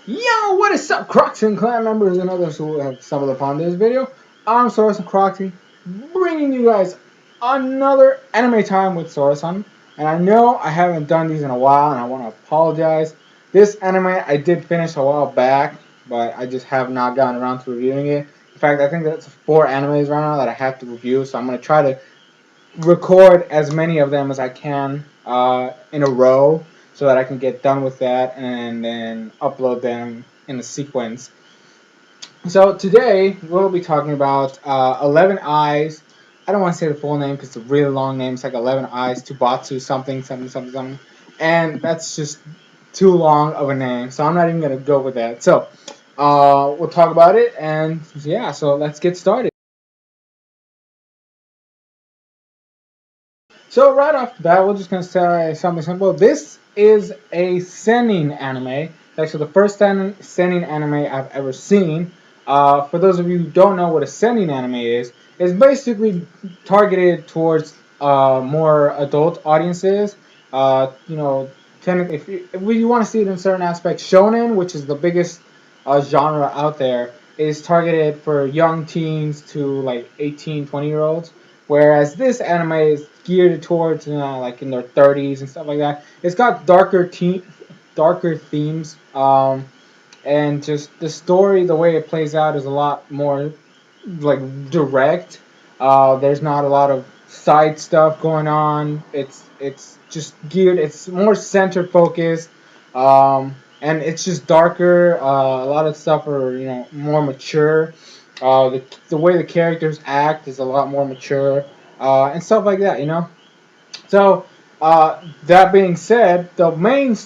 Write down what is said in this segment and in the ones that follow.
Yo, what is up, Crockxen clan members and others who have stumbled upon this video? I'm SoresanCrockxen, bringing you guys another anime time with Soresan. And I know I haven't done these in a while, and I want to apologize. This anime I did finish a while back, but I just have not gotten around to reviewing it. In fact, I think that's 4 animes right now that I have to review, so I'm going to try to record as many of them as I can in a row so that I can get done with that and then upload them in a sequence. So today we'll be talking about 11 Eyes. I don't want to say the full name because it's a really long name. It's like 11 Eyes Tubatsu something something something something, and that's just too long of a name. So I'm not even gonna go with that. So we'll talk about it, and yeah. So let's get started. So right off the bat, we're just gonna say something simple. This is a seinen anime. It's actually the first seinen anime I've ever seen. For those of you who don't know what a seinen anime is, it's basically targeted towards more adult audiences. You know, if you want to see it in certain aspects, shonen, which is the biggest genre out there, is targeted for young teens to like 18, 20-year-olds. Whereas this anime is geared towards like in their 30s and stuff like that. It's got darker themes, and just the story, the way it plays out, is a lot more like direct. There's not a lot of side stuff going on. It's just geared. It's more center focused, and it's just darker. A lot of stuff are more mature. The way the characters act is a lot more mature, and stuff like that. So that being said, the main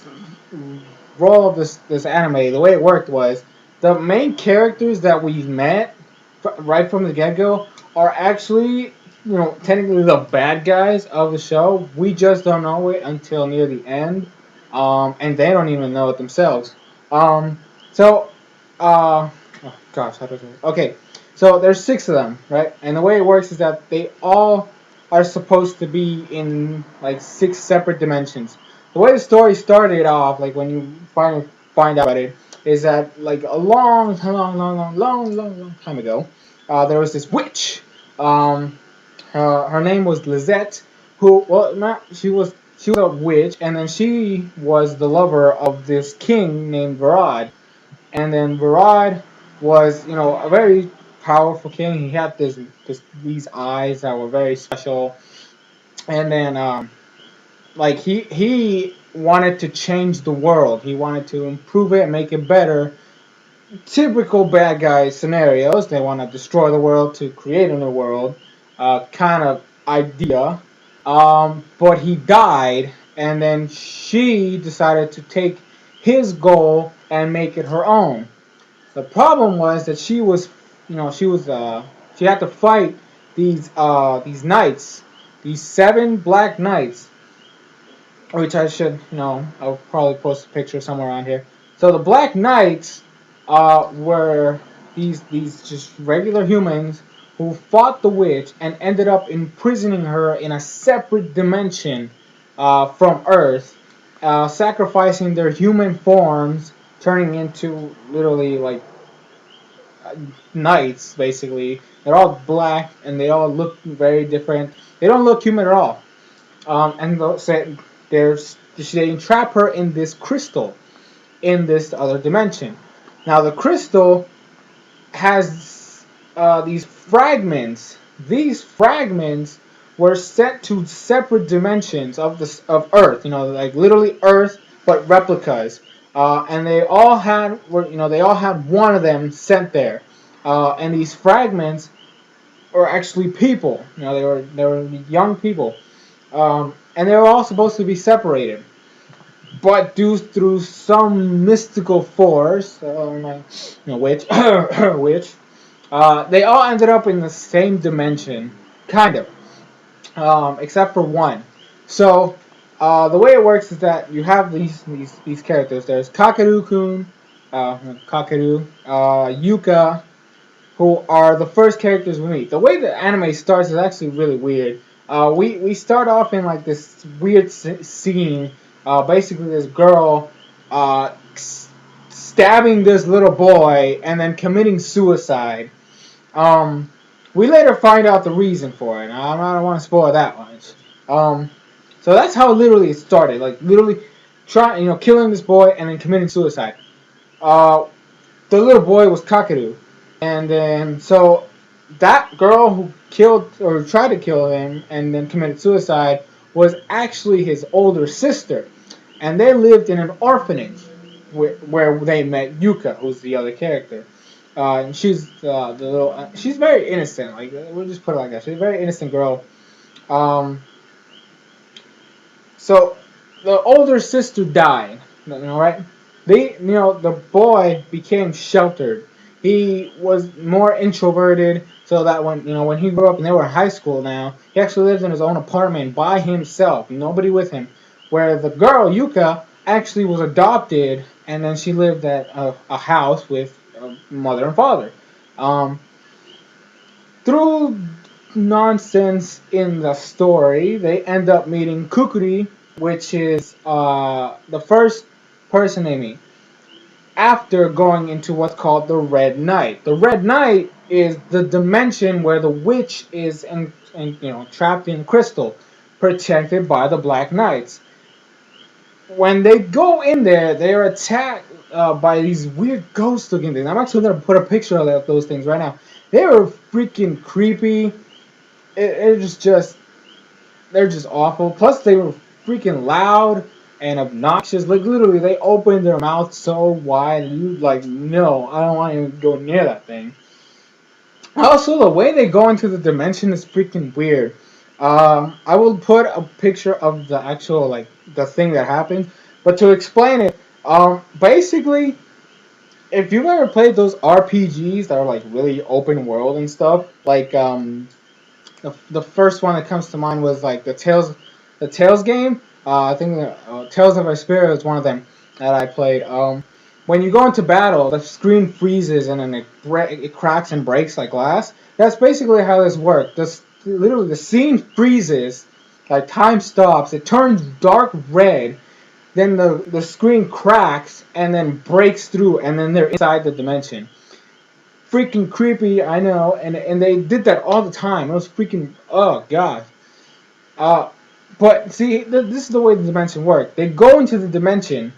role of this anime, the way it worked was the main characters that we met right from the get go are actually technically the bad guys of the show. We just don't know it until near the end, and they don't even know it themselves. So oh gosh, how do I say it? Okay, so there's 6 of them, right? And the way it works is that they all are supposed to be in like 6 separate dimensions. The way the story started off, like when you finally find out about it, is that like a long time ago, there was this witch. Her name was Lizette, who well not she was a witch, and then she was the lover of this king named Varad. And then Varad was, a very powerful king. He had these eyes that were very special. And then, like he wanted to change the world. He wanted to improve it, make it better. Typical bad guy scenarios. They want to destroy the world to create a new world, kind of idea. But he died, and then she decided to take his goal and make it her own. The problem was that she had to fight these knights, these 7 black knights, which I should I'll probably post a picture somewhere around here. So the black knights were these just regular humans who fought the witch and ended up imprisoning her in a separate dimension from Earth, sacrificing their human forms, turning into literally like knights, basically. They're all black and they all look very different. They don't look human at all. And they entrap her in this crystal in this other dimension. Now the crystal has these fragments. These fragments were sent to separate dimensions of Earth. Like literally Earth, but replicas. And they all had one of them sent there. And these fragments were actually people. They were young people. And they were all supposed to be separated. But due through some mystical force, which they all ended up in the same dimension, kind of, except for one. So the way it works is that you have these characters. There's Kakeru-kun, Yuka, who are the first characters we meet. The way the anime starts is actually really weird. We start off in like this weird scene. Basically, this girl stabbing this little boy and then committing suicide. We later find out the reason for it. I don't want to spoil that much. So that's how literally it started. Like literally, killing this boy and then committing suicide. Uh, the little boy was Kakadu, and then so that girl who killed or tried to kill him and then committed suicide was actually his older sister, and they lived in an orphanage where they met Yuka, who's the other character. And she's the little. She's very innocent. Like we'll just put it like that. She's a very innocent girl. Um, so the older sister died. Right? The boy became sheltered. He was more introverted, so that when he grew up and they were in high school now, he actually lived in his own apartment by himself, nobody with him. Where the girl Yuka actually was adopted, and then she lived at a house with a mother and father. Um, Through nonsense in the story, they end up meeting Kukuri, which is the first person they meet after going into what's called the Red Night. The Red Night is the dimension where the witch is trapped in crystal, protected by the Black Knights. When they go in there, they are attacked by these weird ghost-looking things. I'm actually going to put a picture of those things right now. They were freaking creepy. They're just awful. Plus, they were freaking loud and obnoxious. Like literally, they opened their mouth so wide, and you like, no, I don't want to even go near that thing. Also, the way they go into the dimension is freaking weird. I will put a picture of the actual the thing that happened, but to explain it, basically, if you've ever played those RPGs that are like really open world and stuff, like the first one that comes to mind was like the Tales game. I think Tales of Vesperia is one of them that I played. When you go into battle, the screen freezes and then it cracks and breaks like glass. That's basically how this works. Literally, the scene freezes, like time stops. It turns dark red. Then the screen cracks and then breaks through, and then they're inside the dimension. Freaking creepy, I know, and they did that all the time. It was freaking, oh god. But see, this is the way the dimension works. They go into the dimension,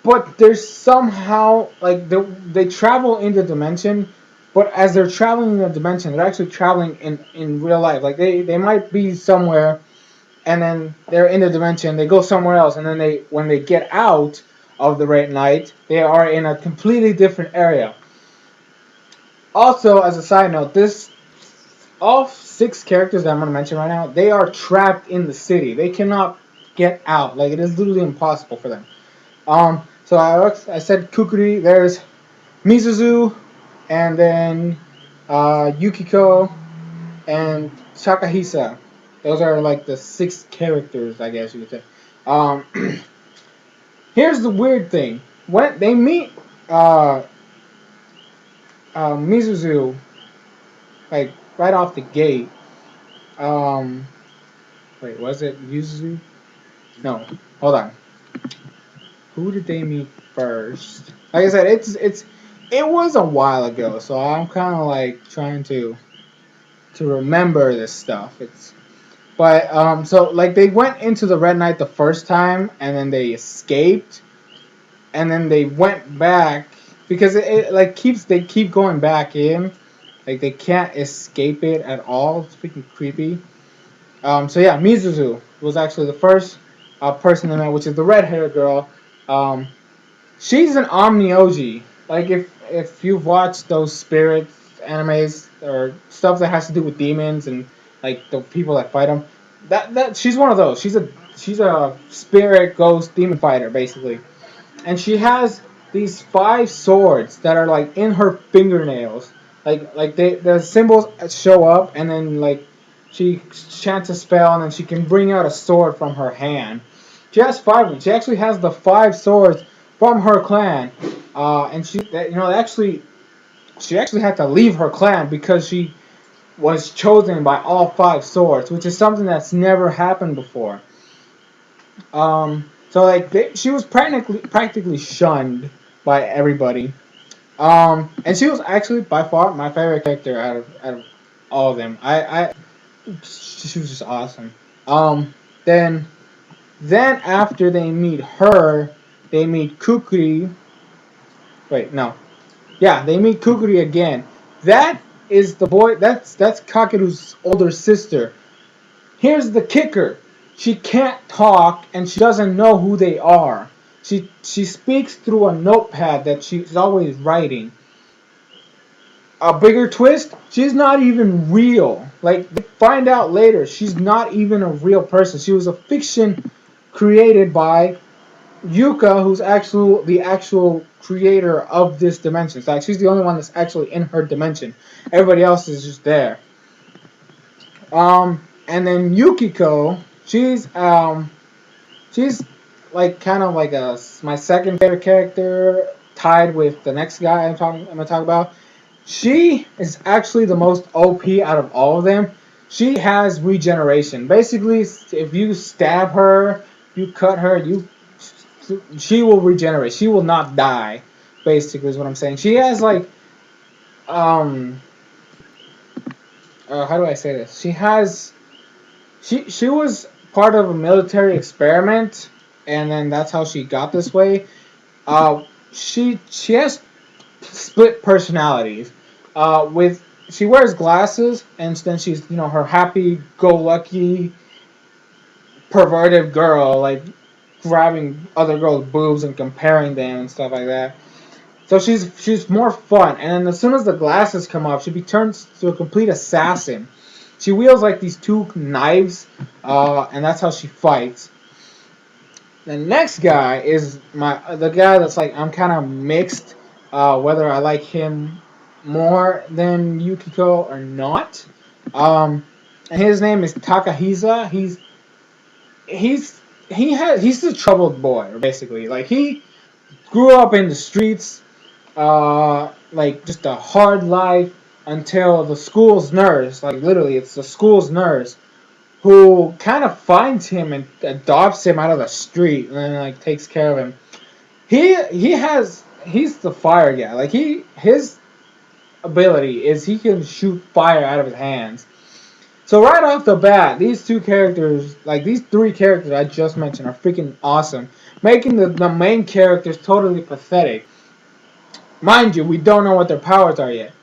but there's somehow like they travel in the dimension, but as they're traveling in the dimension, they're actually traveling in real life. Like they might be somewhere, and then they're in the dimension. They go somewhere else, and then when they get out of the Red Night, they are in a completely different area. Also, as a side note, all 6 characters that I'm going to mention right now, they are trapped in the city. They cannot get out. Like, it is literally impossible for them. So I said Kukuri, there's Mizuzu, and then Yukiko, and Takahisa. Those are like the 6 characters, I guess you could say. Here's the weird thing. When they meet Mizuzu, like right off the gate. Wait, was it Mizuzu? No, hold on. Who did they meet first? Like I said, it was a while ago, so I'm kind of like trying to remember this stuff. So like they went into the Red Knight the first time, and then they escaped, and then they went back because they keep going back in. Like, they can't escape it at all. It's freaking creepy. So yeah, Mizuzu was actually the first person they met, which is the red-haired girl. She's an Omnioji. Like, if you've watched those spirit animes or stuff that has to do with demons and like the people that fight them, that she's one of those. She's a spirit ghost demon fighter basically, and she has these 5 swords that are like in her fingernails. Like the symbols show up, and then like she chants a spell, and then she can bring out a sword from her hand. She has 5 of them. She actually has the 5 swords from her clan, and she actually had to leave her clan because she was chosen by all 5 swords, which is something that's never happened before. So like she was practically shunned by everybody. And she was actually by far my favorite character out of all of them. She was just awesome. Then after they meet her, they meet Kukri. Wait, no, yeah, they meet Kukri again. That is the boy. That's Kakeru's older sister. Here's the kicker: she can't talk and she doesn't know who they are. She speaks through a notepad that she's always writing. A bigger twist: she's not even real. Like, they find out later, she's not even a real person. She was a fiction created by Yuka, who's the actual creator of this dimension. It's like she's the only one that's actually in her dimension. Everybody else is just there. And then Yukiko, she's like kind of like my second favorite character, tied with the next guy I'm gonna talk about. She is actually the most OP out of all of them. She has regeneration. Basically, if you stab her, you cut her, she will regenerate. She will not die. Basically, is what I'm saying. She has like um how do I say this? She was part of a military experiment, and then that's how she got this way. She has split personalities. With She wears glasses, and then she's her happy-go-lucky perverted girl, like grabbing other girls' boobs and comparing them and stuff like that. So she's more fun, and then as soon as the glasses come off, she turns to a complete assassin. She wields like these two knives, and that's how she fights. The next guy is the guy that's like I'm kind of mixed, whether I like him more than Yukiko or not. And his name is Takahisa. He's a troubled boy, basically. Like, he grew up in the streets, like just a hard life until the school's nurse, like literally, it's the school's nurse who kind of finds him and adopts him out of the street and then like takes care of him. He's the fire guy. Like, his ability is he can shoot fire out of his hands. So right off the bat, these three characters I just mentioned are freaking awesome, making the main characters totally pathetic. Mind you, we don't know what their powers are yet.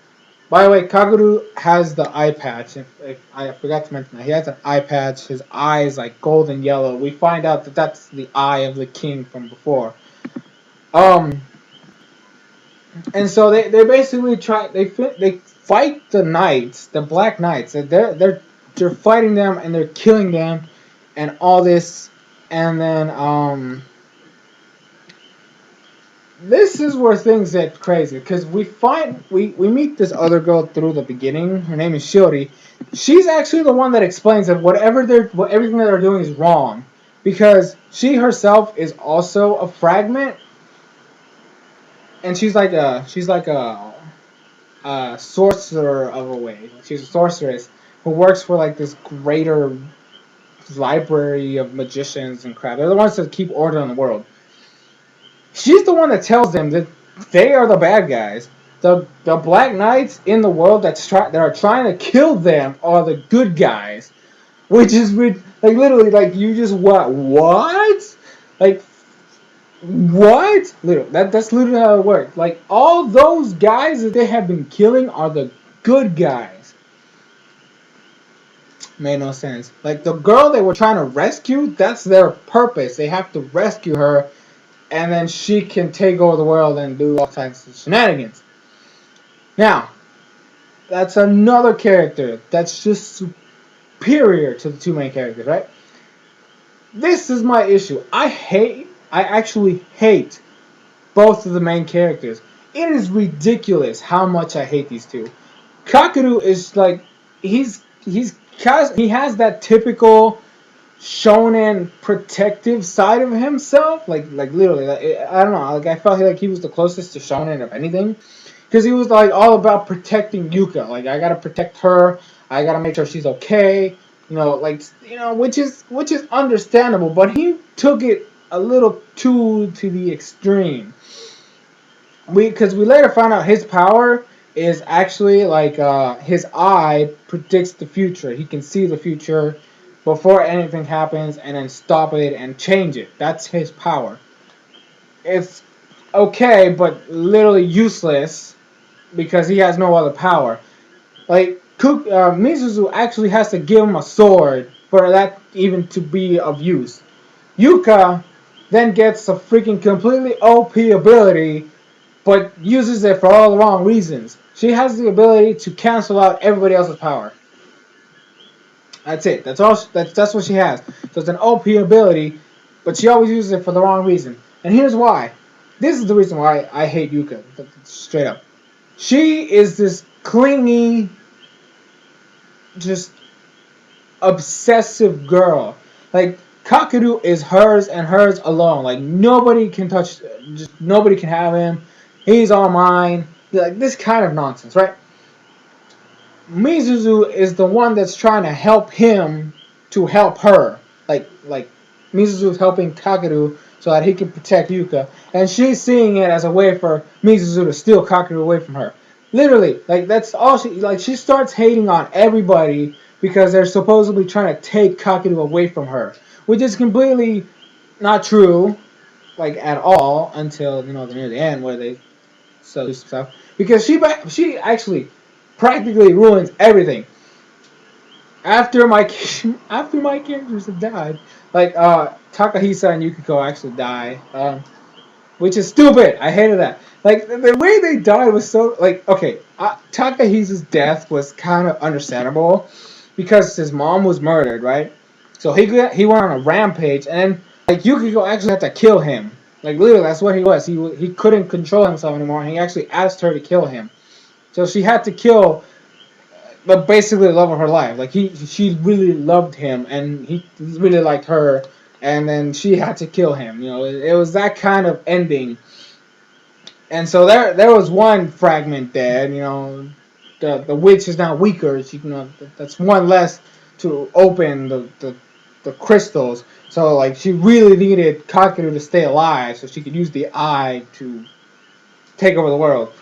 By the way, Kaguru has the eye patch. If I forgot to mention that, he has an eye patch. His eye is like golden yellow. We find out that that's the eye of the king from before. And so they basically they fight the knights, the Black Knights. They're fighting them and they're killing them, and all this, and then this is where things get crazy, because we meet this other girl through the beginning. Her name is Shiori. She's actually the one that explains that everything that they're doing is wrong, because she herself is also a fragment, and she's like a sorcerer of a way. She's a sorceress who works for like this greater library of magicians and crap. They're the ones that keep order in the world. She's the one that tells them that they are the bad guys. The Black Knights in the world that are trying to kill them are the good guys, which is like literally like you just what like what literally that's literally how it works. Like, all those guys that they have been killing are the good guys. Made no sense. Like, the girl they were trying to rescue, that's their purpose. They have to rescue her, and then she can take over the world and do all kinds of shenanigans. Now, that's another character that's just superior to the two main characters, right? This is my issue. I actually hate both of the main characters. It is ridiculous how much I hate these two. Kakeru is like, he has that typical shonen protective side of himself, like literally, like, I don't know, like I felt like he was the closest to shonen of anything, because he was like all about protecting Yuka. Like, I gotta protect her, I gotta make sure she's okay, which is understandable, but he took it a little too to the extreme. because we later found out his power is actually like his eye predicts the future. He can see the future before anything happens and then stop it and change it. That's his power. It's okay, but literally useless because he has no other power. Like Mizuzu actually has to give him a sword for that even to be of use. Yuka then gets a freaking completely OP ability, but uses it for all the wrong reasons. She has the ability to cancel out everybody else's power. That's it. That's all. That's what she has. So it's an OP ability, but she always uses it for the wrong reason. And here's why. This is the reason why I hate Yuka. Straight up. She is this clingy, just obsessive girl. Like Kakeru is hers and hers alone. Like nobody can touch, just nobody can have him. He's all mine. Like this kind of nonsense, right? Mizuzu is the one that's trying to help him to help her. Like Mizuzu is helping Kakeru so that he can protect Yuka, and she's seeing it as a way for Mizuzu to steal Kakeru away from her. Literally, like that's all she like. She starts hating on everybody because they're supposedly trying to take Kakeru away from her, which is completely not true, like at all, until near the end where they do stuff. Because she actually practically ruins everything after my after my characters have died. Like Takahisa and Yukiko actually die, which is stupid. I hated that. Like the way they died was so like okay. Takahisa's death was kind of understandable because his mom was murdered, right? So he went on a rampage, and like Yukiko actually had to kill him. Like literally, that's what he was. He couldn't control himself anymore. And he actually asked her to kill him. So she had to kill, but basically the love of her life. Like she really loved him, and he really liked her, and then she had to kill him. It was that kind of ending. And so there was one fragment dead. The witch is now weaker. That's one less to open the crystals. So like she really needed Kakeru to stay alive, so she could use the eye to take over the world.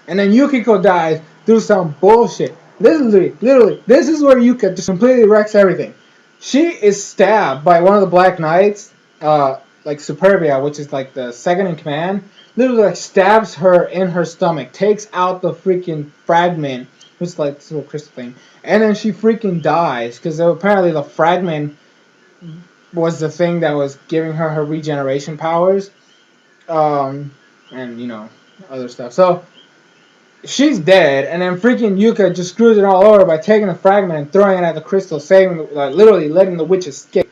And then Yukiko dies through some bullshit. Literally, this is where Yuka just completely wrecks everything. She is stabbed by one of the Black Knights, like Superbia, which is like the second in command. Literally, like stabs her in her stomach, takes out the freaking fragment, which is like this little crystal thing, and then she freaking dies because apparently the fragment was the thing that was giving her regeneration powers, and other stuff. So she's dead, and then freaking Yuka just screws it all over by taking the fragment and throwing it at the crystal, saving, like, literally letting the witch escape.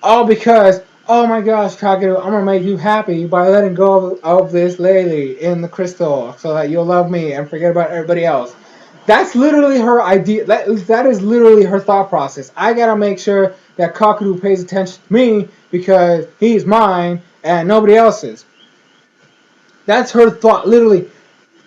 All because, oh my gosh, Kakeru, I'm gonna make you happy by letting go of this lady in the crystal so that you'll love me and forget about everybody else. That's literally her idea. That is literally her thought process. I gotta make sure that Kakeru pays attention to me because he's mine and nobody else's. That's her thought, literally.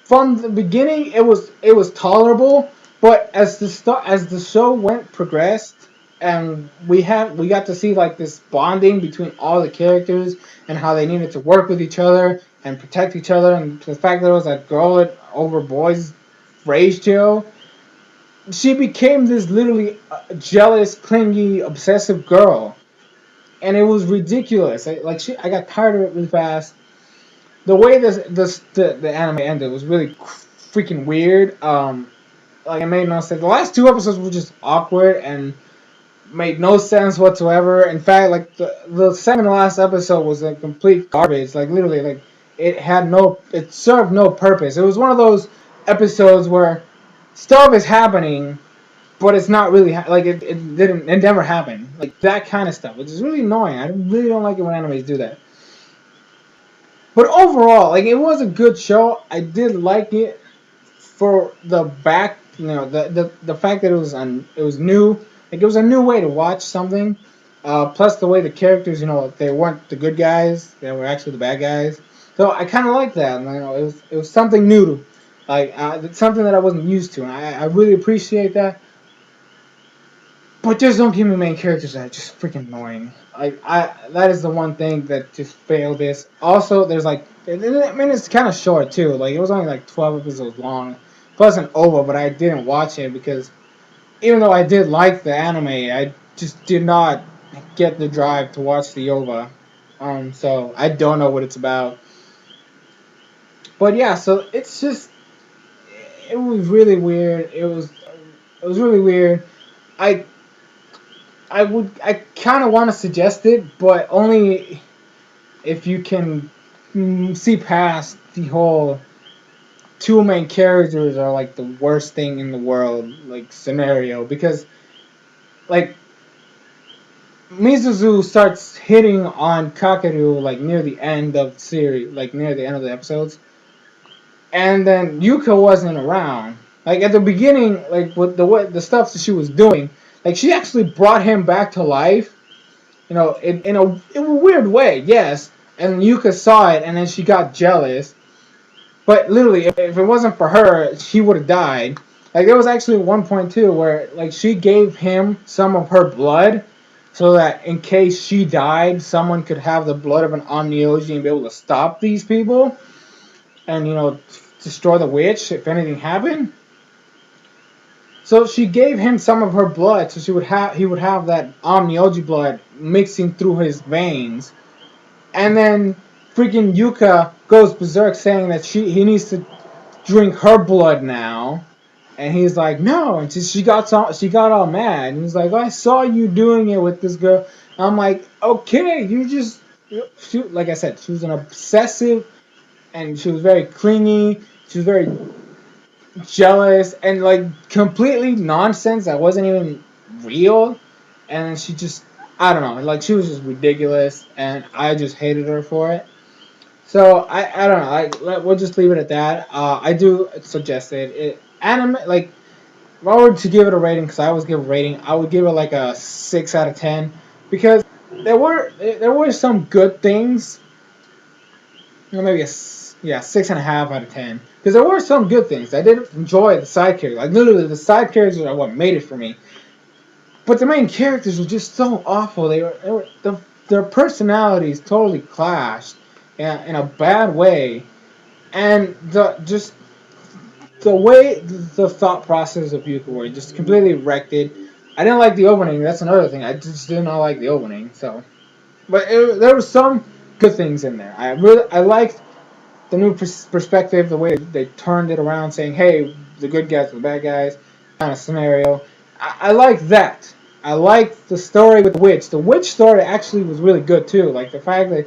From the beginning, it was tolerable, but as the show progressed, and we got to see like this bonding between all the characters and how they needed to work with each other and protect each other, and the fact that it was a girl over boys ratio, she became this literally jealous, clingy, obsessive girl, and it was ridiculous. I got tired of it really fast. The way the anime ended was really freaking weird. Like it made no sense. The last two episodes were just awkward and made no sense whatsoever. In fact, like the second to last episode was a complete garbage. Like literally, like it served no purpose. It was one of those episodes where stuff is happening, but it's not really it never happened. Like that kind of stuff, which is really annoying. I really don't like it when animes do that. But overall, like it was a good show. I did like it for the back, the fact that it was new. Like it was a new way to watch something. Plus the way the characters, they weren't the good guys; they were actually the bad guys. So I kind of like that. And, it was something new to, like it's something that I wasn't used to, and I really appreciate that. But just don't give me main characters that are just freaking annoying. Like that is the one thing that just failed this. Also, there's like, I mean, it's kind of short too. Like it was only like 12 episodes long. It wasn't over, but I didn't watch it because even though I did like the anime, I just did not get the drive to watch the OVA. So I don't know what it's about. But yeah, so it's just, it was really weird. It was really weird. I I kind of want to suggest it, but only if you can see past the whole two main characters are like the worst thing in the world like scenario, because like Mizuzu starts hitting on Kakeru like near the end of the series, like near the end of the episodes, and then Yuka wasn't around. Like at the beginning, like with the stuff that she was doing, like she actually brought him back to life. You know, in a weird way, yes. And Yuka saw it, and then she got jealous. But literally, if it wasn't for her, she would have died. Like there was actually one point too where like she gave him some of her blood, so that in case she died, someone could have the blood of an Omnioji and be able to stop these people, and destroy the witch if anything happened. So she gave him some of her blood, so he would have that Omnioji blood mixing through his veins. And then freaking Yuka goes berserk saying that he needs to drink her blood now. And he's like, no. And she got all mad. And he's like, I saw you doing it with this girl. And I'm like, okay, like I said, she was an obsessive, and she was very clingy. She was very jealous and like completely nonsense that wasn't even real. And she just, I don't know, like she was just ridiculous, and I just hated her for it. So I don't know. We'll just leave it at that. I do suggest it. Anime, like if I were to give it a rating, because I always give a rating, I would give it like a 6 out of 10, because there were some good things. Maybe yeah, 6.5 out of 10, because there were some good things. I did enjoy the side characters. Like literally, the side characters are what made it for me. But the main characters were just so awful. Their personalities totally clashed in a bad way, and the way the thought process of Yuka were just completely wrecked it. I didn't like the opening. That's another thing. I just did not like the opening. So, but there were some good things in there. I liked the new perspective, the way they turned it around, saying, "Hey, the good guys are the bad guys," kind of scenario. I like that. I like the story with the witch. The witch story actually was really good too. Like the fact that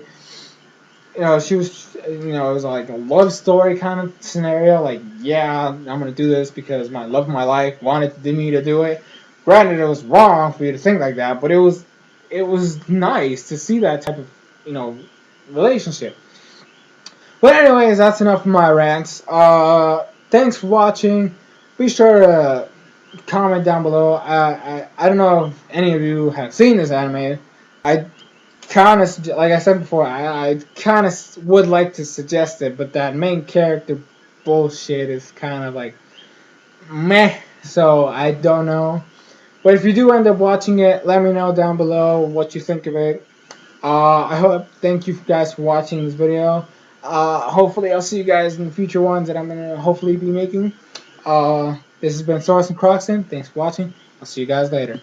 she was, it was like a love story kind of scenario. Like, yeah, I'm gonna do this because my love of my life wanted me to do it. Granted, it was wrong for you to think like that, but it was nice to see that type of relationship. But anyways, that's enough of my rants. Thanks for watching. Be sure to comment down below. I don't know if any of you have seen this anime. I kind of, like I said before, I kind of would like to suggest it, but that main character bullshit is kind of like meh. So I don't know. But if you do end up watching it, let me know down below what you think of it. Thank you guys for watching this video. Hopefully I'll see you guys in the future ones that I'm gonna hopefully be making. This has been SoresanCrockxen. Thanks for watching. I'll see you guys later.